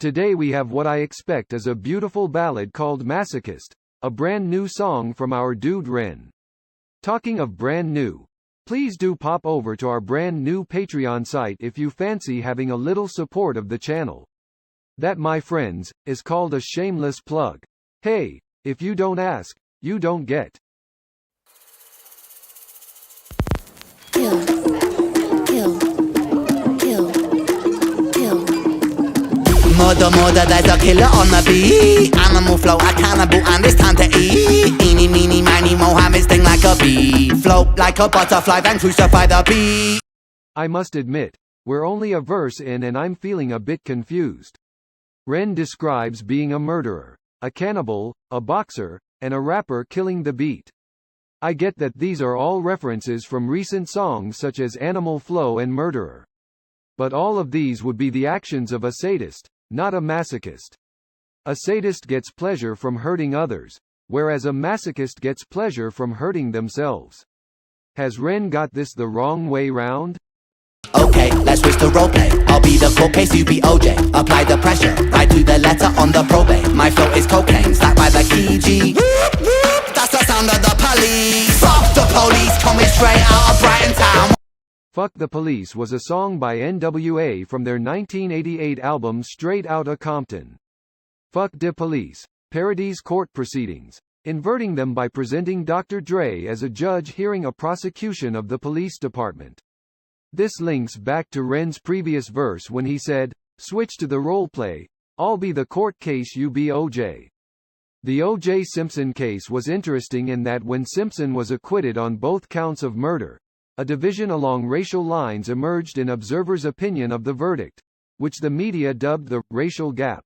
Today we have what I expect is a beautiful ballad called Masochist, a brand new song from our dude Ren. Talking of brand new, please do pop over to our brand new Patreon site if you fancy having a little support of the channel. That, my friends, is called a shameless plug. Hey, if you don't ask, you don't get. Kill, kill, kill, kill. Murder, there's a killer on the beat. Animal flow, I cannibal, and it's time to eat. Eeny, meeny, miny, Mohammed sting like a bee. Float like a butterfly, then crucify the bee. I must admit, we're only a verse in and I'm feeling a bit confused. Ren describes being a murderer, a cannibal, a boxer, and a rapper killing the beat. I get that these are all references from recent songs such as Animal Flow and Murderer. But all of these would be the actions of a sadist, not a masochist. A sadist gets pleasure from hurting others, whereas a masochist gets pleasure from hurting themselves. Has Ren got this the wrong way round? Okay, let's switch to roleplay. I'll be the court case, you be OJ. Apply the pressure, right to the letter on the probate. My flow is cocaine, slapped by the key G. That's the sound of the police. Fuck the police, coming straight out of Brighton town. Fuck the Police was a song by NWA from their 1988 album Straight Outta Compton. Fuck the Police parodies court proceedings, inverting them by presenting Dr. Dre as a judge hearing a prosecution of the police department. This links back to Ren's previous verse when he said, "Switch to the roleplay, I'll be the court case, you be OJ." The O.J. Simpson case was interesting in that when Simpson was acquitted on both counts of murder, a division along racial lines emerged in observers' opinion of the verdict, which the media dubbed the racial gap.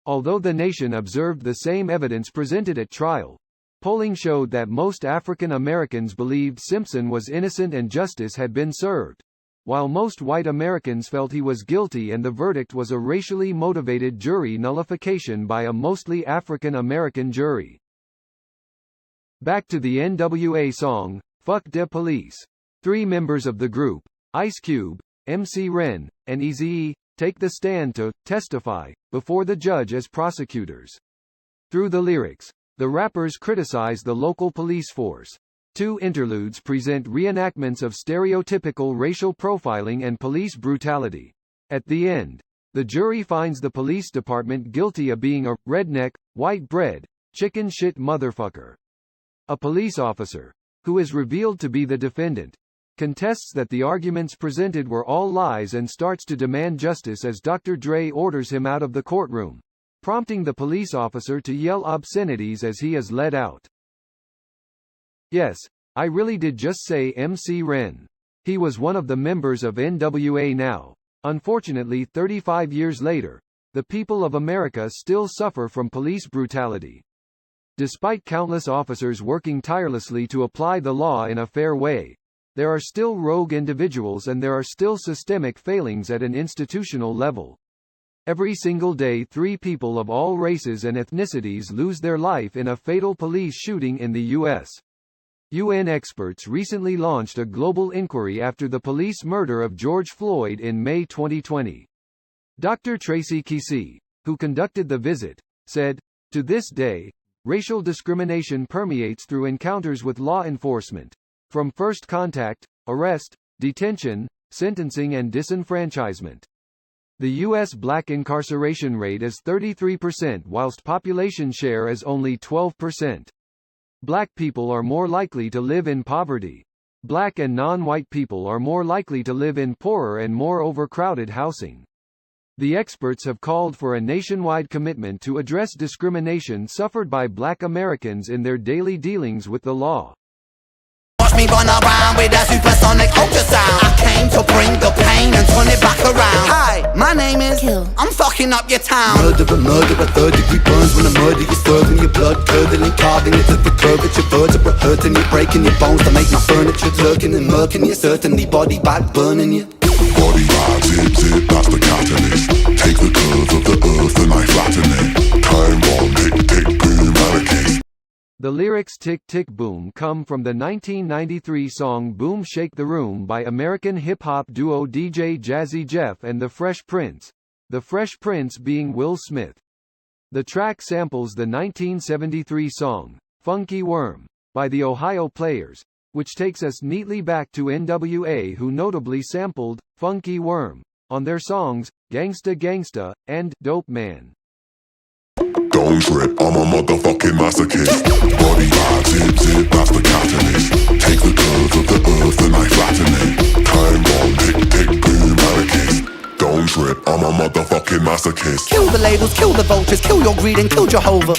Although the nation observed the same evidence presented at trial, polling showed that most African Americans believed Simpson was innocent and justice had been served, while most white Americans felt he was guilty, and the verdict was a racially motivated jury nullification by a mostly African American jury. Back to the NWA song, Fuck the Police. 3 members of the group, Ice Cube, MC Ren, and Eazy-E, take the stand to testify before the judge as prosecutors. Through the lyrics, the rappers criticize the local police force. 2 interludes present reenactments of stereotypical racial profiling and police brutality. At the end, the jury finds the police department guilty of being a redneck, white bread, chicken shit motherfucker. A police officer, who is revealed to be the defendant, contests that the arguments presented were all lies and starts to demand justice as Dr. Dre orders him out of the courtroom, prompting the police officer to yell obscenities as he is led out. Yes, I really did just say MC Ren. He was one of the members of NWA now. Unfortunately, 35 years later, the people of America still suffer from police brutality. Despite countless officers working tirelessly to apply the law in a fair way, there are still rogue individuals and there are still systemic failings at an institutional level. Every single day 3 people of all races and ethnicities lose their life in a fatal police shooting in the U.S. UN experts recently launched a global inquiry after the police murder of George Floyd in May 2020. Dr. Tracy Kesey, who conducted the visit, said, "To this day, racial discrimination permeates through encounters with law enforcement, from first contact, arrest, detention, sentencing and disenfranchisement." The U.S. black incarceration rate is 33% whilst population share is only 12%. Black people are more likely to live in poverty. Black and non-white people are more likely to live in poorer and more overcrowded housing. The experts have called for a nationwide commitment to address discrimination suffered by Black Americans in their daily dealings with the law. Watch me run around with a supersonic ultrasound. I came to bring the pain and turn it back around. Hi, my name is Kill. I'm fucking up your town. Murder, 3rd-degree burns when I murder you, serving your blood curdling, carving it to the curvature, vertebra hurting you, breaking your bones to make my furniture, jerking and murking you, certainly body back burning you. Body vibe, zip, that's the catalyst. Take the curve of the earth and I flatten it. Time bomb, tick, boom, out of case. The lyrics Tick Tick Boom come from the 1993 song Boom Shake the Room by American hip-hop duo DJ Jazzy Jeff and the Fresh Prince, The Fresh Prince being Will Smith. The track samples the 1973 song, Funky Worm, by the Ohio Players, which takes us neatly back to NWA, who notably sampled Funky Worm on their songs Gangsta Gangsta and Dope Man. Don't trip, I'm a motherfucking masochist. Body vibe, zip, zip, that's the catalyst. Take the curve of the earth and I flatten it. Time bomb, tick, tick, boom, anarchist. Don't trip, I'm a motherfucking masochist. Kill the labels, kill the vultures, kill your greed and kill Jehovah.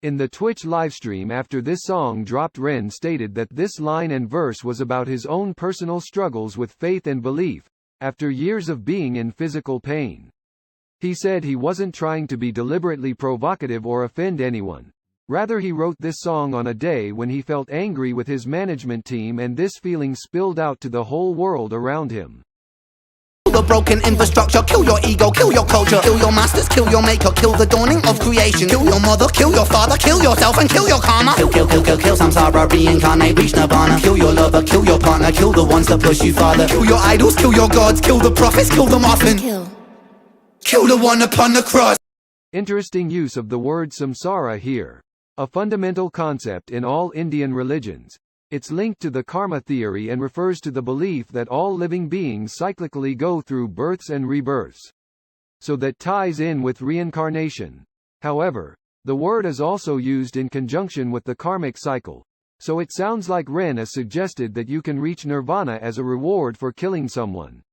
In the Twitch livestream after this song dropped, Ren stated that this line and verse was about his own personal struggles with faith and belief, after years of being in physical pain. He said he wasn't trying to be deliberately provocative or offend anyone. Rather, he wrote this song on a day when he felt angry with his management team, and this feeling spilled out to the whole world around him. Kill the broken infrastructure, kill your ego, kill your culture, kill your masters, kill your maker, kill the dawning of creation, kill your mother, kill your father, kill yourself and kill your karma. Kill, kill, kill, kill, kill samsara, reincarnate, reach nirvana. Kill your lover, kill your partner, kill the ones that push you farther. Kill your idols, kill your gods, kill the prophets, kill them often. Kill the one upon the cross. Interesting use of the word samsara here. A fundamental concept in all Indian religions. It's linked to the karma theory and refers to the belief that all living beings cyclically go through births and rebirths. So that ties in with reincarnation. However, the word is also used in conjunction with the karmic cycle. So it sounds like Ren has suggested that you can reach nirvana as a reward for killing someone.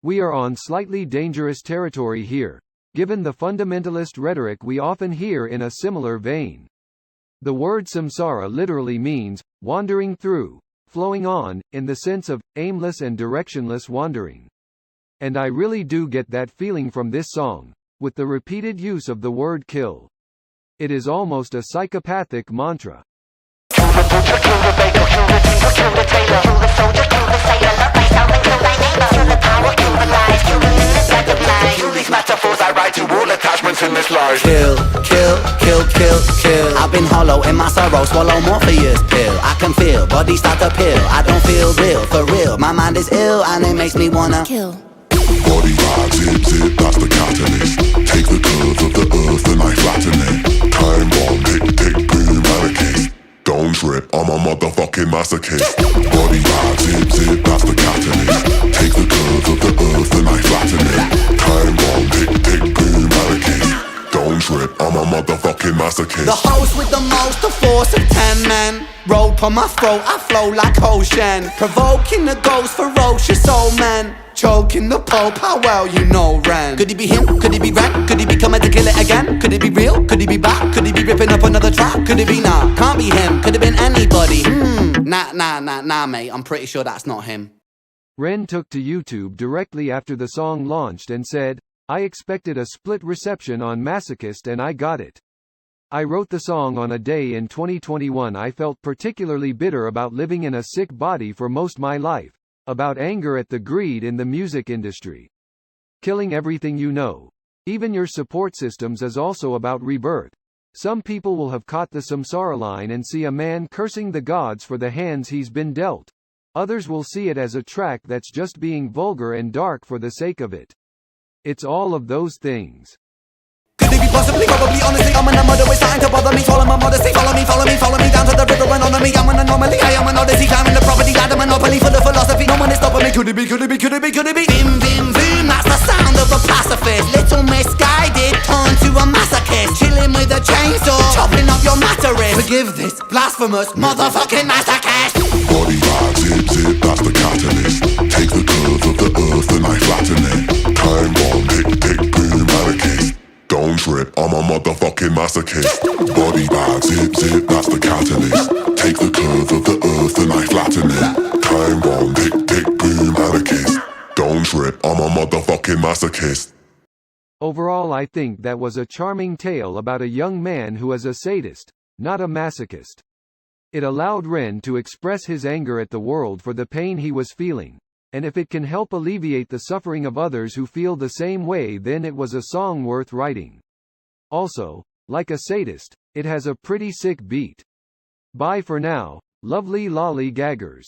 We are on slightly dangerous territory here, given the fundamentalist rhetoric we often hear in a similar vein. The word samsara literally means wandering through, flowing on, in the sense of aimless and directionless wandering. And I really do get that feeling from this song, with the repeated use of the word kill. It is almost a psychopathic mantra. Kill the butcher, kill the baker, kill the tinker, kill the tailor, kill the soldier, kill the sailor, love thyself and kill thy neighbor, kill the power, kill the lies, kill the leaders and the blind. Kill these metaphors I write to all attachments in this life. Kill, kill, kill, kill, kill. I've been hollow in my sorrow, swallow Morpheus pill. I can feel, body start to peel. I don't feel real, for real. My mind is ill and it makes me wanna kill. Body vibe, zip, zip, that's the catalyst. Take the curve of the earth and I flatten it. Time bomb, tick, tick, boom, anarchist. Don't trip, I'm a motherfucking masochist. Body vibe, zip, zip, that's the catalyst. Take the curve of the earth and I flatten it. Time bomb, tick, tick, boom, anarchist. Don't trip, I'm a motherfucking masochist. the host with the most, the force of 10 men. Rope on my throat, I flow like ocean. Provoking the ghost, ferocious old men. Choking the Pope, how well you know Ren. Could he be him? Could he be Ren? Could he be coming to kill it again? Could he be real? Could he be back? Could he be ripping up another track? Could it be nah? Can't be him. Could have been anybody. Nah, mate. I'm pretty sure that's not him. Ren took to YouTube directly after the song launched and said, "I expected a split reception on Masochist and I got it. I wrote the song on a day in 2021 I felt particularly bitter about living in a sick body for most my life, about anger at the greed in the music industry. Killing everything you know. Even your support systems is also about rebirth. Some people will have caught the samsara line and see a man cursing the gods for the hands he's been dealt. Others will see it as a track that's just being vulgar and dark for the sake of it. It's all of those things." Could it be possibly, probably, honestly, I'm an murder, it's starting to bother me. Swallow my modesty, follow me down to the river and honor me. I'm an anomaly, I am an odyssey, climbing the property ladder, monopoly for the philosophy. No one is stopping me. Could it be? Vim, vim, vim, that's the sound of a pacifist. Little misguided, turned to a masochist. Chilling with a chainsaw, chopping up your mattress. Forgive this blasphemous motherfucking masochist. Body vibe, zip, zip, that's the catalyst. Take the curve of the earth and I flatten it. Time bomb, tick, tick, boom, anarchist. Don't trip, I'm a motherfucking masochist. Body vibe, zip, zip, that's the catalyst. Take the curve of the earth and I flatten it. Time bomb, tick, tick, boom, anarchist. Don't trip, I'm a motherfucking masochist. Overall, I think that was a charming tale about a young man who is a sadist, not a masochist. It allowed Ren to express his anger at the world for the pain he was feeling, and if it can help alleviate the suffering of others who feel the same way, then it was a song worth writing. Also, like a sadist, it has a pretty sick beat. Bye for now, lovely lollygaggers.